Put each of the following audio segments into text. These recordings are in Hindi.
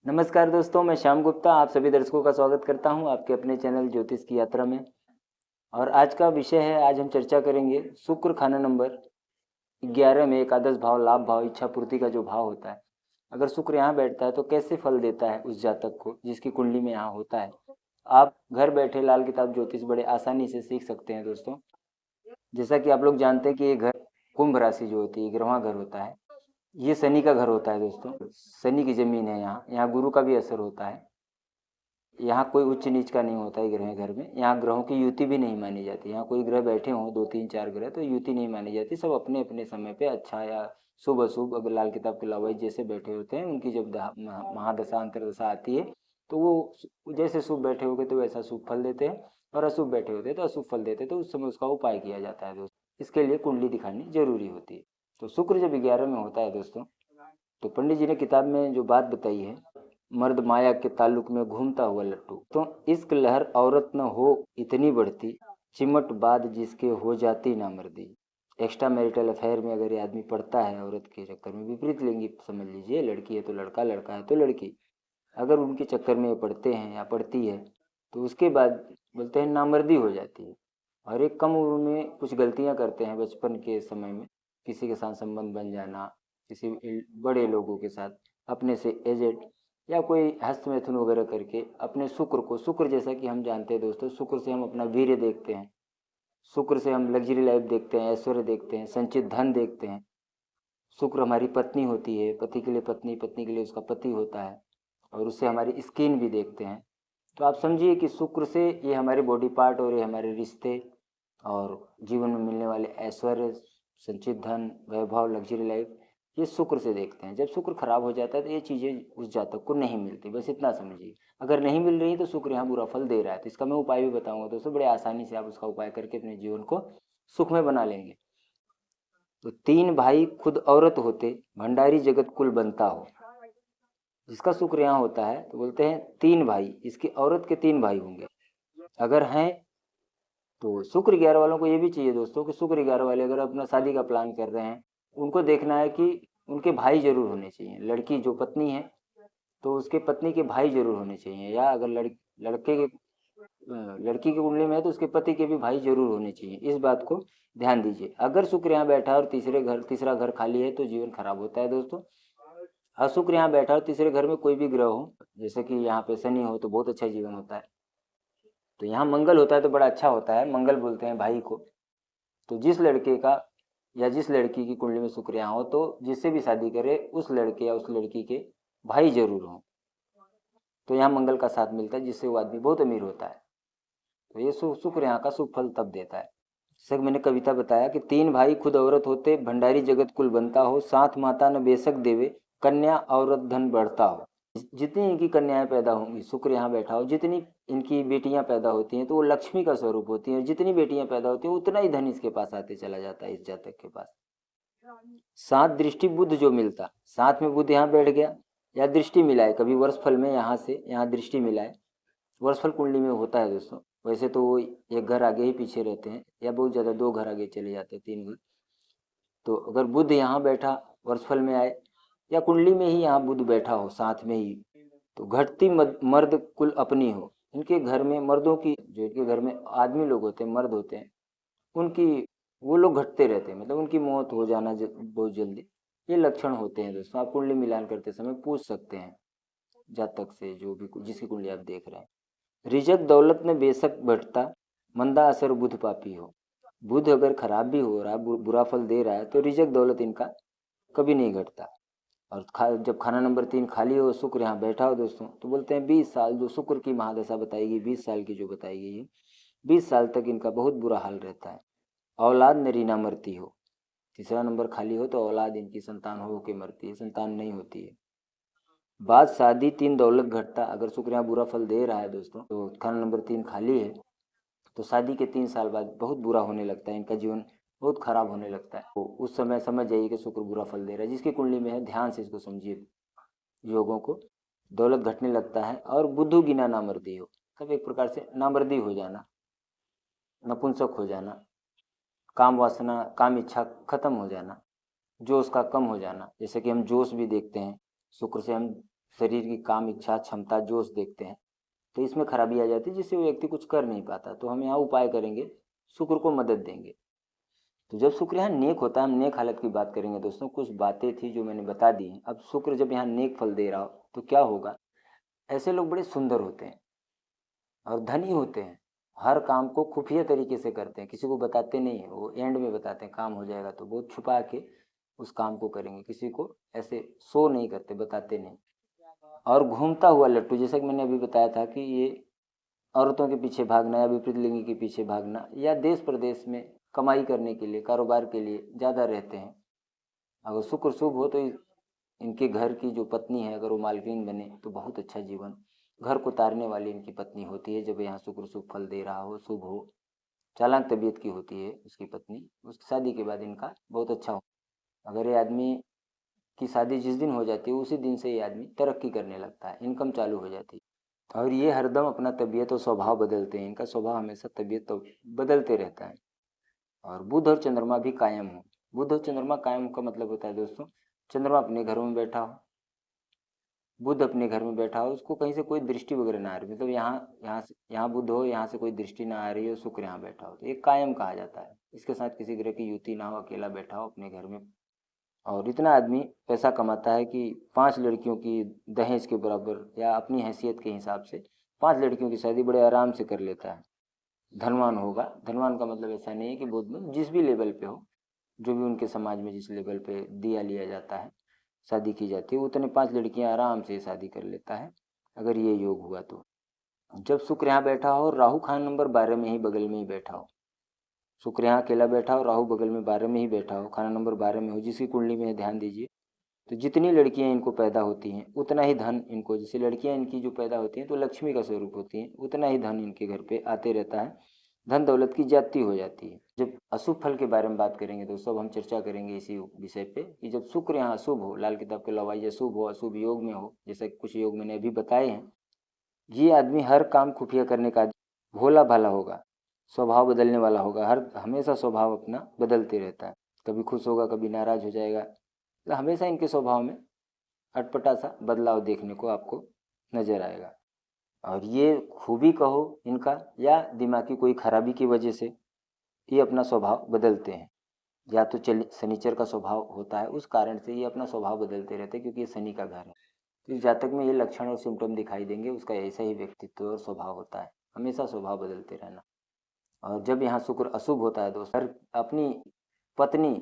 नमस्कार दोस्तों, मैं श्याम गुप्ता आप सभी दर्शकों का स्वागत करता हूं आपके अपने चैनल ज्योतिष की यात्रा में। और आज का विषय है, आज हम चर्चा करेंगे शुक्र खाना नंबर 11 में एकादश भाव, लाभ भाव, इच्छा पूर्ति का जो भाव होता है, अगर शुक्र यहाँ बैठता है तो कैसे फल देता है उस जातक को जिसकी कुंडली में यहाँ होता है। आप घर बैठे लाल किताब ज्योतिष बड़े आसानी से सीख सकते हैं दोस्तों। जैसा कि आप लोग जानते हैं कि ये घर कुंभ राशि जो होती है 11वां घर होता है, ये शनि का घर होता है दोस्तों। शनि की जमीन है, यहाँ गुरु का भी असर होता है। यहाँ कोई उच्च नीच का नहीं होता है ग्रह घर में। यहाँ ग्रहों की युति भी नहीं मानी जाती। यहाँ कोई ग्रह बैठे हों 2 3 4 ग्रह तो युति नहीं मानी जाती। सब अपने अपने समय पे अच्छा या शुभ अशुभ, अगर लाल किताब के अलावा जैसे बैठे होते हैं, उनकी जब महादशा अंतरदशा आती है तो वो जैसे शुभ बैठे होंगे तो वैसा शुभ फल देते हैं, और अशुभ बैठे होते हैं तो अशुभ फल देते हैं। तो उस समय उसका उपाय किया जाता है दोस्तों। इसके लिए कुंडली दिखानी जरूरी होती है। तो शुक्र जब 11 में होता है दोस्तों, तो पंडित जी ने किताब में जो बात बताई है, मर्द माया के ताल्लुक में घूमता हुआ लट्टू, तो इश्क लहर औरत न हो इतनी बढ़ती, चिमट बाद जिसके हो जाती ना मर्दी। एक्स्ट्रा मैरिटल अफेयर में अगर ये आदमी पड़ता है औरत के चक्कर में, विपरीत लिंगी समझ लीजिए, लड़की है तो लड़का, लड़का है तो लड़की, अगर उनके चक्कर में ये पड़ते हैं या पड़ती है तो उसके बाद बोलते हैं नामर्दी हो जाती है। और एक कम उम्र में कुछ गलतियां करते हैं बचपन के समय में, किसी के साथ संबंध बन जाना, किसी बड़े लोगों के साथ, अपने से एजेड, या कोई हस्त मैथुन वगैरह करके अपने शुक्र को, शुक्र जैसा कि हम जानते हैं दोस्तों, शुक्र से हम अपना वीर्य देखते हैं, शुक्र से हम लग्जरी लाइफ देखते हैं, ऐश्वर्य देखते हैं, संचित धन देखते हैं। शुक्र हमारी पत्नी होती है, पति के लिए पत्नी, पत्नी के लिए उसका पति होता है, और उससे हमारी स्किन भी देखते हैं। तो आप समझिए कि शुक्र से ये हमारे बॉडी पार्ट और ये हमारे रिश्ते और जीवन में मिलने वाले ऐश्वर्य, संचित धन, वैभव, लग्जरी लाइफ, ये शुक्र से देखते हैं। जब शुक्र खराब हो जाता है तो ये चीज़ें उस जातक को नहीं मिलती, बस इतना समझिए। अगर नहीं मिल रही तो शुक्र यहाँ बुरा फल दे रहा है। तो इसका मैं उपाय भी बताऊंगा दोस्तों, बड़े आसानी से आप उसका उपाय करके अपने जीवन को सुखमय बना लेंगे। तो 3 भाई खुद औरत होते, भंडारी जगत कुल बनता हो। जिसका शुक्र यहाँ होता है तो बोलते हैं 3 भाई, इसकी औरत के 3 भाई होंगे। अगर हैं तो शुक्र 11 वालों को ये भी चाहिए दोस्तों कि शुक्र 11 वाले अगर अपना शादी का प्लान कर रहे हैं, उनको देखना है कि उनके भाई जरूर होने चाहिए। लड़की जो पत्नी है तो उसके पत्नी के भाई जरूर होने चाहिए, या अगर लड़के के लड़की की कुंडली में है तो उसके पति के भी भाई जरूर होने चाहिए। इस बात को ध्यान दीजिए। अगर शुक्र यहाँ बैठा है और तीसरा घर खाली है तो जीवन खराब होता है दोस्तों। शुक्र यहाँ बैठा और तीसरे घर में कोई भी ग्रह हो, जैसे कि यहाँ पे शनि हो, तो बहुत अच्छा जीवन होता है। तो यहाँ मंगल होता है तो बड़ा अच्छा होता है। मंगल बोलते हैं भाई को। तो जिस लड़के का या जिस लड़की की कुंडली में शुक्र यहाँ हो, तो जिससे भी शादी करे उस लड़के या उस लड़की के भाई जरूर हो, तो यहाँ मंगल का साथ मिलता है, जिससे वो आदमी बहुत अमीर होता है। तो ये शुक्र यहाँ का शुभ फल तब देता है। जैसे मैंने कविता बताया कि 3 भाई खुद औरत होते, भंडारी जगत कुल बनता हो, साथ माता न बेशक देवे, कन्या औरत धन बढ़ता हो। जितनी इनकी कन्याएं पैदा होंगी, शुक्र यहाँ बैठा हो, जितनी इनकी बेटियां पैदा होती हैं तो वो लक्ष्मी का स्वरूप होती हैं। जितनी बेटियां पैदा होती हैं उतना ही धन इसके पास आते चला जाता है, इस जातक के पास। सात दृष्टि बुध जो मिलता, साथ में बुध यहाँ बैठ गया या दृष्टि मिलाए, कभी वर्षफल में यहाँ से यहाँ दृष्टि मिलाए, वर्षफल कुंडली में होता है दोस्तों। वैसे तो वो एक घर आगे ही पीछे रहते हैं, या बहुत ज़्यादा 2 घर आगे चले जाते हैं, 3 घर। तो अगर बुध यहाँ बैठा वर्षफल में आए, या कुंडली में ही यहाँ बुध बैठा हो साथ में ही, तो घटती मर्द कुल अपनी हो। इनके घर में मर्दों की, जो इनके घर में आदमी लोग होते हैं, मर्द होते हैं, उनकी वो लोग घटते रहते हैं, मतलब उनकी मौत हो जाना बहुत जल्दी, ये लक्षण होते हैं दोस्तों। आप कुंडली मिलान करते समय पूछ सकते हैं जातक से, जो भी जिसकी कुंडली आप देख रहे हैं। रिजक दौलत में बेशक बढ़ता, मंदा असर बुध पापी हो। बुध अगर खराब भी हो रहा है, बुरा फल दे रहा है, तो रिजक दौलत इनका कभी नहीं घटता। और जब खाना नंबर 3 खाली हो, शुक्र यहाँ बैठा हो दोस्तों, तो बोलते हैं 20 साल, जो शुक्र की महादशा बताएगी 20 साल की जो बताई गई है, 20 साल तक इनका बहुत बुरा हाल रहता है। औलाद नरीना मरती हो, तीसरा नंबर खाली हो तो औलाद इनकी संतान हो के मरती है, संतान नहीं होती है। बाद शादी 3 दौलत घटता, अगर शुक्र यहाँ बुरा फल दे रहा है दोस्तों, तो खाना नंबर 3 खाली है, तो शादी के 3 साल बाद बहुत बुरा होने लगता है, इनका जीवन बहुत खराब होने लगता है। तो उस समय समझ जाइए कि शुक्र बुरा फल दे रहा है। जिसकी कुंडली में है ध्यान से इसको समझिए योगों को। दौलत घटने लगता है, और बुद्धू गिना नामर्दी हो, सब एक प्रकार से नामर्दी हो जाना, नपुंसक हो जाना, काम वासना, काम इच्छा खत्म हो जाना, जोश का कम हो जाना। जैसे कि हम जोश भी देखते हैं, शुक्र से हम शरीर की काम इच्छा क्षमता जोश देखते हैं, तो इसमें खराबी आ जाती है जिससे वो व्यक्ति कुछ कर नहीं पाता। तो हम यहाँ उपाय करेंगे, शुक्र को मदद देंगे। तो जब शुक्र यहाँ नेक होता है, हम नेक हालत की बात करेंगे दोस्तों। कुछ बातें थी जो मैंने बता दी हैं। अब शुक्र जब यहाँ नेक फल दे रहा हो तो क्या होगा, ऐसे लोग बड़े सुंदर होते हैं और धनी होते हैं। हर काम को खुफिया तरीके से करते हैं, किसी को बताते नहीं है, वो एंड में बताते हैं काम हो जाएगा तो बहुत छुपा के उस काम को करेंगे, किसी को ऐसे शो नहीं करते, बताते नहीं। और घूमता हुआ लट्टू, जैसा कि मैंने अभी बताया था कि ये औरतों के पीछे भागना या विपरीत लिंगी के पीछे भागना या देश प्रदेश में कमाई करने के लिए, कारोबार के लिए ज़्यादा रहते हैं। अगर शुक्र शुभ हो तो इनके घर की जो पत्नी है अगर वो मालकिन बने तो बहुत अच्छा जीवन, घर को तारने वाली इनकी पत्नी होती है। जब यहाँ शुक्र शुभ फल दे रहा हो, शुभ हो, चालाक तबीयत की होती है उसकी पत्नी, उसकी शादी के बाद इनका बहुत अच्छा हो। अगर ये आदमी की शादी जिस दिन हो जाती है उसी दिन से ये आदमी तरक्की करने लगता है, इनकम चालू हो जाती है। और ये हरदम अपना तबीयत और स्वभाव बदलते हैं, इनका स्वभाव हमेशा तबीयत तो बदलते रहता है। और बुध और चंद्रमा भी कायम हो। बुध और चंद्रमा कायम का मतलब होता है दोस्तों, चंद्रमा अपने घर में बैठा हो, बुध अपने घर में बैठा हो, उसको कहीं से कोई दृष्टि वगैरह ना आ रही, मतलब यहाँ बुध हो, यहाँ से कोई दृष्टि ना आ रही हो, शुक्र यहाँ बैठा हो, तो ये कायम कहा जाता है। इसके साथ किसी ग्रह की युति ना हो, अकेला बैठा हो अपने घर में। और इतना आदमी पैसा कमाता है कि 5 लड़कियों की दहेज के बराबर या अपनी हैसियत के हिसाब से 5 लड़कियों की शादी बड़े आराम से कर लेता है। धनवान होगा, धनवान का मतलब ऐसा नहीं है कि बुध में जिस भी लेवल पे हो, जो भी उनके समाज में जिस लेवल पे दिया लिया जाता है, शादी की जाती है, उतने 5 लड़कियां आराम से शादी कर लेता है अगर ये योग हुआ तो। जब शुक्र यहाँ बैठा हो, राहु खान नंबर 12 में ही बगल में ही बैठा हो, शुक्र यहाँ अकेला बैठा हो, राहु बगल में 12 में ही बैठा हो, खाना नंबर 12 में हो, जिसकी कुंडली में है ध्यान दीजिए, तो जितनी लड़कियां इनको पैदा होती हैं उतना ही धन इनको, जैसे लड़कियां इनकी जो पैदा होती हैं तो लक्ष्मी का स्वरूप होती हैं, उतना ही धन इनके घर पे आते रहता है, धन दौलत की जाती हो जाती है। जब अशुभ फल के बारे में बात करेंगे दोस्तों, अब हम चर्चा करेंगे इसी विषय पे कि जब शुक्र यहाँ अशुभ हो, लाल किताब के लवाई अशुभ हो, अशुभ योग में हो, जैसे कुछ योग मैंने अभी बताए हैं, ये आदमी हर काम खुफिया करने का, भोला भाला होगा, स्वभाव बदलने वाला होगा, हर हमेशा स्वभाव अपना बदलते रहता है, कभी खुश होगा कभी नाराज हो जाएगा, तो हमेशा इनके स्वभाव में अटपटा सा बदलाव देखने को आपको नजर आएगा। और ये खूबी कहो इनका या दिमाग की कोई खराबी की वजह से ये अपना स्वभाव बदलते हैं, या तो शनिचर का स्वभाव होता है उस कारण से ये अपना स्वभाव बदलते रहते हैं, क्योंकि ये शनि का घर है। तो इस जातक में ये लक्षण और सिम्टम दिखाई देंगे, उसका ऐसा ही व्यक्तित्व और स्वभाव होता है, हमेशा स्वभाव बदलते रहना। और जब यहाँ शुक्र अशुभ होता है दोस्त, अपनी पत्नी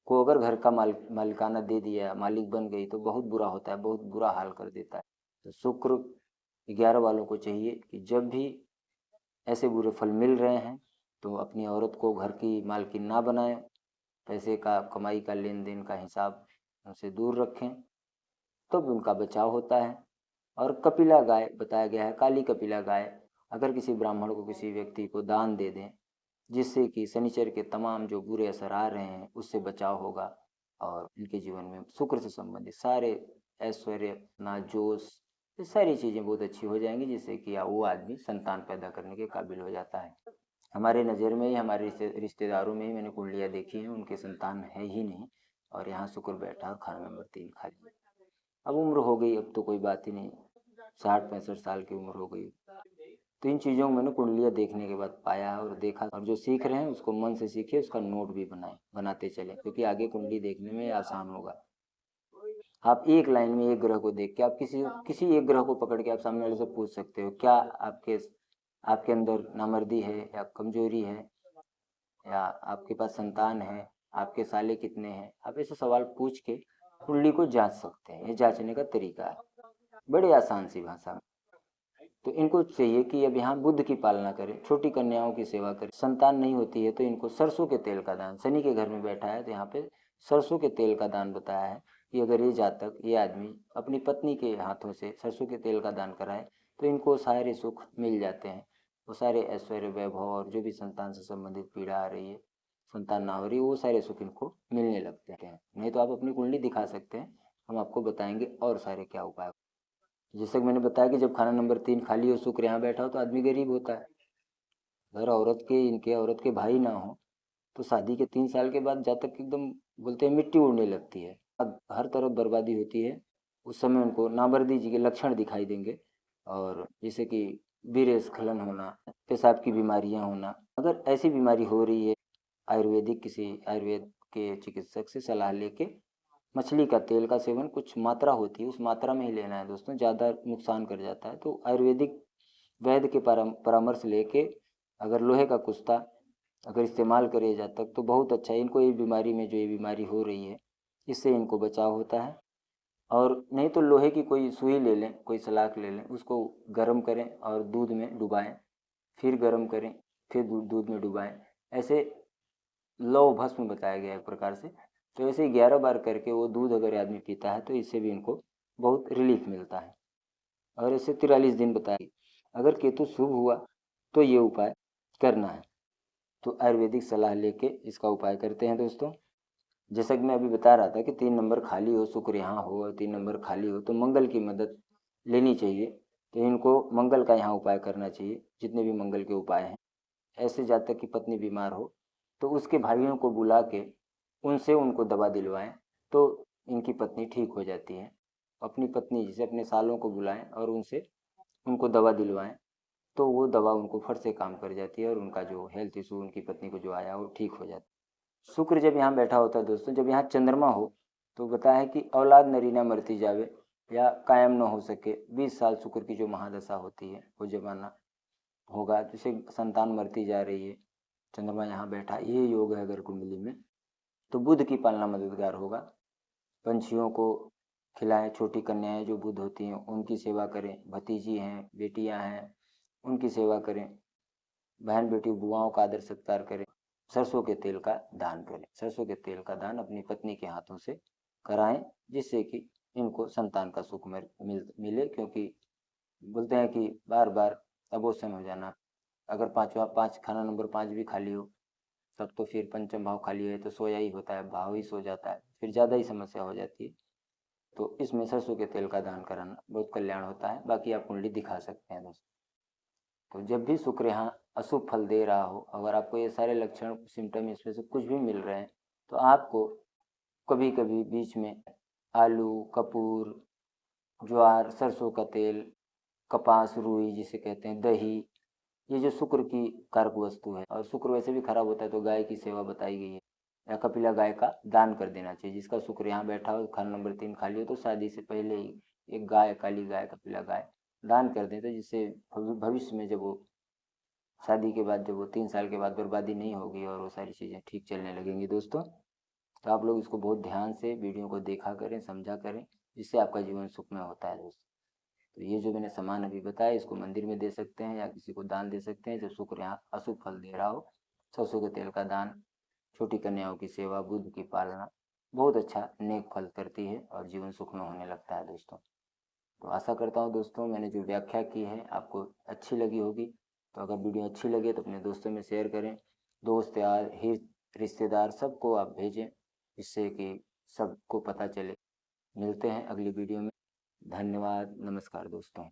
को अगर घर का मालिकाना दे दिया, मालिक बन गई, तो बहुत बुरा होता है, बहुत बुरा हाल कर देता है। तो शुक्र 11 वालों को चाहिए कि जब भी ऐसे बुरे फल मिल रहे हैं तो अपनी औरत को घर की मालकिन ना बनाएं, पैसे का कमाई का लेन देन का हिसाब उनसे दूर रखें, तब उनका बचाव होता है। और कपिला गाय बताया गया है, काली कपिला गाय अगर किसी ब्राह्मण को, किसी व्यक्ति को दान दे दें, जिससे कि शनिचर के तमाम जो बुरे असर आ रहे हैं उससे बचाव होगा और इनके जीवन में शुक्र से संबंधित सारे ऐश्वर्य, ना जोश, ये सारी चीज़ें बहुत अच्छी हो जाएंगी, जिससे कि वो आदमी संतान पैदा करने के काबिल हो जाता है। हमारे नज़र में ही, हमारे रिश्तेदारों में ही मैंने कुंडलियाँ देखी हैं, उनके संतान है ही नहीं, और यहाँ शुक्र बैठा और खाना नंबर 3 खाली। अब उम्र हो गई, अब तो कोई बात ही नहीं, 60-65 साल की उम्र हो गई। तो इन चीज़ों को मैंने कुंडलियाँ देखने के बाद पाया और देखा, और जो सीख रहे हैं उसको मन से सीखिए, उसका नोट भी बनाते चलें, क्योंकि आगे कुंडली देखने में आसान होगा। आप एक लाइन में एक ग्रह को देख के आप किसी किसी एक ग्रह को पकड़ के आप सामने वाले से पूछ सकते हो, क्या आपके आपके अंदर नामर्दी है या कमजोरी है, या आपके पास संतान है, आपके साले कितने हैं, आप ऐसे सवाल पूछ के कुंडली को जांच सकते हैं। ये जांचने का तरीका है, बड़े आसान सी भाषा में। तो इनको चाहिए कि अब यहाँ बुद्ध की पालना करें, छोटी कन्याओं की सेवा करें। संतान नहीं होती है तो इनको सरसों के तेल का दान, शनि के घर में बैठा है तो यहाँ पे सरसों के तेल का दान बताया है कि अगर ये जातक, ये आदमी अपनी पत्नी के हाथों से सरसों के तेल का दान कराए तो इनको सारे सुख मिल जाते हैं, वो सारे ऐश्वर्य, वैभव और जो भी संतान से संबंधित पीड़ा आ रही है, संतान ना हो रही, वो सारे सुख इनको मिलने लगते हैं। नहीं तो आप अपनी कुंडली दिखा सकते हैं, हम आपको बताएंगे और सारे क्या उपाय। जैसे कि मैंने बताया कि जब खाना नंबर 3 खाली हो, शुक्र यहाँ बैठा हो, तो आदमी गरीब होता है। अगर इनके औरत के भाई ना हो तो शादी के 3 साल के बाद जातक एकदम बोलते हैं मिट्टी उड़ने लगती है, अब हर तरफ बर्बादी होती है, उस समय उनको नामर्दी जी के लक्षण दिखाई देंगे, और जैसे कि वीर्य स्खलन होना, पेशाब की बीमारियां होना। अगर ऐसी बीमारी हो रही है, किसी आयुर्वेद के चिकित्सक से सलाह लेके मछली का तेल का सेवन कुछ मात्रा होती है, उस मात्रा में ही लेना है दोस्तों, ज़्यादा नुकसान कर जाता है। तो आयुर्वेदिक वैद्य के परामर्श लेके अगर लोहे का कुश्ता अगर इस्तेमाल करे जाए तक तो बहुत अच्छा है। इनको ये बीमारी में जो ये बीमारी हो रही है, इससे इनको बचाव होता है। और नहीं तो लोहे की कोई सुई ले लें, कोई सलाख ले लें, उसको गर्म करें और दूध में डुबाएं, फिर गर्म करें, फिर दूध में डुबाएं। ऐसे लौह भस्म बताया गया है एक प्रकार से। तो ऐसे 11 बार करके वो दूध अगर आदमी पीता है तो इससे भी इनको बहुत रिलीफ मिलता है। और ऐसे 43 दिन बताया। अगर केतु शुभ हुआ तो ये उपाय करना है। तो आयुर्वेदिक सलाह लेके इसका उपाय करते हैं दोस्तों। जैसा कि मैं अभी बता रहा था कि 3 नंबर खाली हो, शुक्र यहाँ हो और 3 नंबर खाली हो, तो मंगल की मदद लेनी चाहिए। तो इनको मंगल का यहाँ उपाय करना चाहिए, जितने भी मंगल के उपाय हैं। ऐसे जातक की पत्नी बीमार हो तो उसके भाइयों को बुला के उनसे उनको दवा दिलवाएं, तो इनकी पत्नी ठीक हो जाती है। अपनी पत्नी जैसे अपने सालों को बुलाएं और उनसे उनको दवा दिलवाएं, तो वो दवा उनको फट से काम कर जाती है और उनका जो हेल्थ इशू उनकी पत्नी को जो आया वो ठीक हो जाता है। शुक्र जब यहाँ बैठा होता है दोस्तों, जब यहाँ चंद्रमा हो तो बताया है कि औलाद नरीना मरती जावे या कायम न हो सके। 20 साल शुक्र की जो महादशा होती है वो जमाना होगा, जैसे संतान मरती जा रही है, चंद्रमा यहाँ बैठा, ये योग है अगर कुंडली में, तो बुध की पालना मददगार होगा। पंछियों को खिलाएं, छोटी कन्याएं जो बुध होती हैं उनकी सेवा करें, भतीजी हैं, बेटियां हैं, उनकी सेवा करें, बहन बेटी बुआओं का आदर सत्कार करें, सरसों के तेल का दान करें। सरसों के तेल का दान अपनी पत्नी के हाथों से कराएं, जिससे कि इनको संतान का सुख मिले। क्योंकि बोलते हैं कि बार बार अबोशन हो जाना, अगर पाँच खाना नंबर 5 भी खाली हो तब तो फिर पंचम भाव खाली है तो सोया ही होता है, भाव ही सो जाता है, फिर ज़्यादा ही समस्या हो जाती है। तो इसमें सरसों के तेल का दान कराना बहुत कल्याण होता है। बाकी आप कुंडली दिखा सकते हैं दोस्तों। तो जब भी शुक्र यहाँ अशुभ फल दे रहा हो, अगर आपको ये सारे लक्षण सिम्टम इसमें से कुछ भी मिल रहे हैं, तो आपको कभी कभी बीच में आलू, कपूर, ज्वार, सरसों का तेल, कपास, रुई जिसे कहते हैं, दही, ये जो शुक्र की कारक वस्तु है, और शुक्र वैसे भी खराब होता है तो गाय की सेवा बताई गई है, या कपिला गाय का दान कर देना चाहिए। जिसका शुक्र यहाँ बैठा हो, खाना नंबर 3 खाली हो, तो शादी से पहले ही एक गाय, काली गाय, कपिला गाय दान कर दें, तो जिससे भविष्य में जब वो शादी के बाद जब वो 3 साल के बाद बर्बादी नहीं होगी और वो सारी चीज़ें ठीक चलने लगेंगी दोस्तों। तो आप लोग इसको बहुत ध्यान से वीडियो को देखा करें, समझा करें, जिससे आपका जीवन सुखमय होता है दोस्तों। तो ये जो मैंने सामान अभी बताया, इसको मंदिर में दे सकते हैं या किसी को दान दे सकते हैं जब शुक्र यहाँ अशुभ फल दे रहा हो। सरसों के तेल का दान, छोटी कन्याओं की सेवा, बुद्ध की पालना बहुत अच्छा नेक फल करती है और जीवन सुखमय होने लगता है दोस्तों। तो आशा करता हूँ दोस्तों मैंने जो व्याख्या की है आपको अच्छी लगी होगी। तो अगर वीडियो अच्छी लगे तो अपने दोस्तों में शेयर करें, दोस्त यार, हित, रिश्तेदार सबको आप भेजें, जिससे कि सबको पता चले। मिलते हैं अगली वीडियो में। धन्यवाद, नमस्कार दोस्तों।